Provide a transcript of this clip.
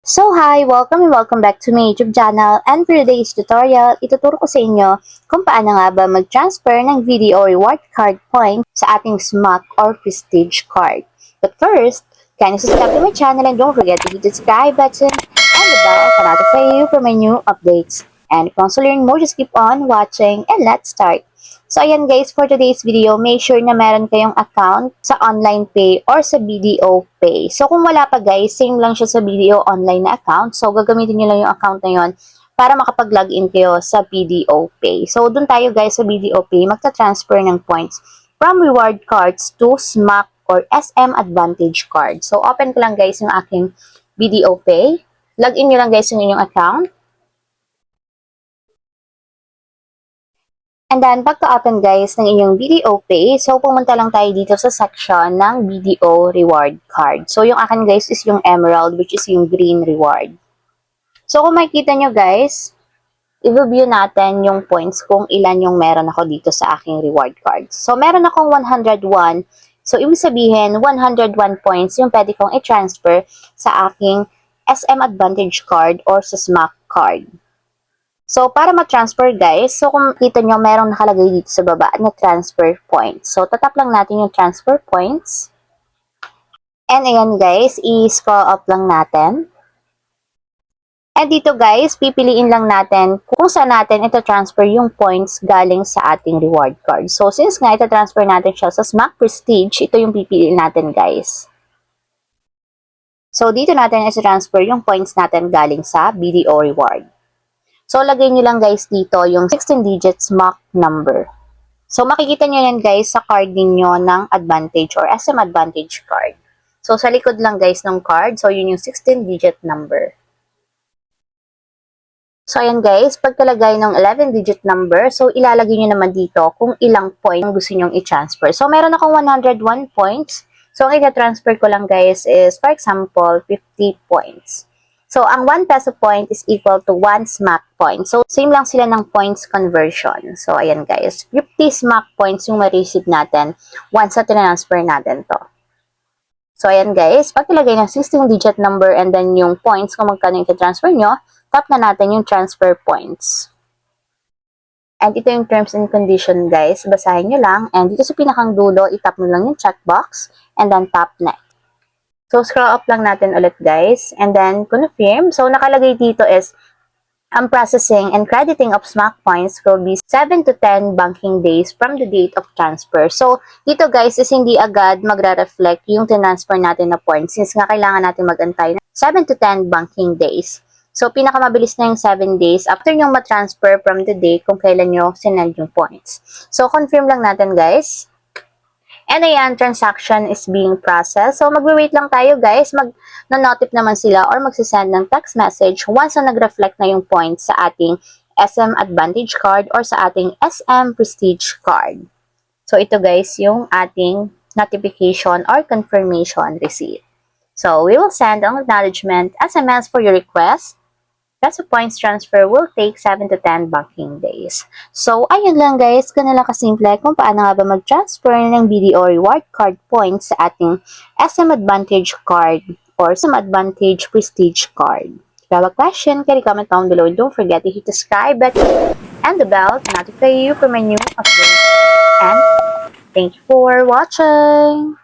So hi! Welcome and welcome back to my YouTube channel, and for today's tutorial, ituturo ko sa inyo kung paano nga ba mag-transfer ng BDO reward card point sa ating SMAC or Prestige card. But first, kindly subscribe to my channel and don't forget to hit the subscribe button and the bell to notify you for my new updates. And if you want to learn more, just keep on watching and let's start! So ayan guys, for today's video, make sure na meron kayong account sa online pay or sa BDO pay. So kung wala pa guys, same lang siya sa BDO online na account. So gagamitin nyo lang yung account na yon para makapag-login kayo sa BDO pay. So dun tayo guys sa BDO pay, magta-transfer ng points from reward cards to SMAC or SM Advantage card. So open ko lang guys yung aking BDO pay. Login nyo lang guys yung inyong account. And then, pagka-open guys ng inyong BDO Pay, so pumunta lang tayo dito sa section ng BDO Reward Card. So, yung akin guys is yung Emerald, which is yung green reward. So, kung makikita nyo guys, i-view natin yung points kung ilan yung meron ako dito sa aking reward cards. So, meron akong 101. So, ibig sabihin, 101 points yung pwede kong i-transfer sa aking SM Advantage card or sa SMAC card. So, para ma-transfer guys, so kung kita nyo, merong nakalagay dito sa baba na transfer points. So, tatap lang natin yung transfer points. And ayan guys, i-scroll up lang natin. And dito guys, pipiliin lang natin kung saan natin ito transfer yung points galing sa ating reward card. So, since nga ito transfer natin siya sa SMAC Prestige, ito yung pipiliin natin guys. So, dito natin i-transfer yung points natin galing sa BDO reward. So, lagay nyo lang guys dito yung 16-digit SMAC number. So, makikita nyo yan guys sa card ninyo ng Advantage or SM Advantage card. So, sa likod lang guys ng card, so yun yung 16-digit number. So, ayan guys, pagkalagay ng 11-digit number, so ilalagay nyo naman dito kung ilang point ang gusto nyong i-transfer. So, meron akong 101 points. So, ang i-transfer ko lang guys is, for example, 50 points. So, ang 1 peso point is equal to 1 SMAC point. So, same lang sila ng points conversion. So, ayan guys, 50 SMAC points yung ma-receive natin once na transfer natin to. So, ayan guys, pag ilagay ng 16-digit number and then yung points kung magkano yung transfer nyo, tap na natin yung transfer points. And ito yung terms and condition guys, basahin nyo lang. And dito sa pinakang dulo, itap nyo lang yung checkbox and then tap next. So, scroll up lang natin ulit guys. And then, confirm. So, nakalagay dito is, ang processing and crediting of SMAC points will be 7 to 10 banking days from the date of transfer. So, dito guys is hindi agad magre-reflect yung transfer natin na points since nga kailangan natin mag-antay ng 7 to 10 banking days. So, pinakamabilis na yung 7 days after yung ma-transfer from the day kung kailan nyo sinend yung points. So, confirm lang natin guys. And ayan, transaction is being processed. So, magwe-wait lang tayo guys. Mag-notif naman sila or magsisend ng text message once na nag-reflect na yung points sa ating SM Advantage card or sa ating SM Prestige card. So, ito guys yung ating notification or confirmation receipt. So, we will send an acknowledgement SMS for your request. Kaso points transfer will take 7 to 10 banking days. So, ayun lang guys. Ganun lang kasimple kung paano nga ba mag-transfer ng BDO reward card points sa ating SM Advantage card or SM Advantage Prestige card. If you have a question, can you comment down below. And don't forget to hit the subscribe button and the bell to notify you for my new updates. And thank you for watching!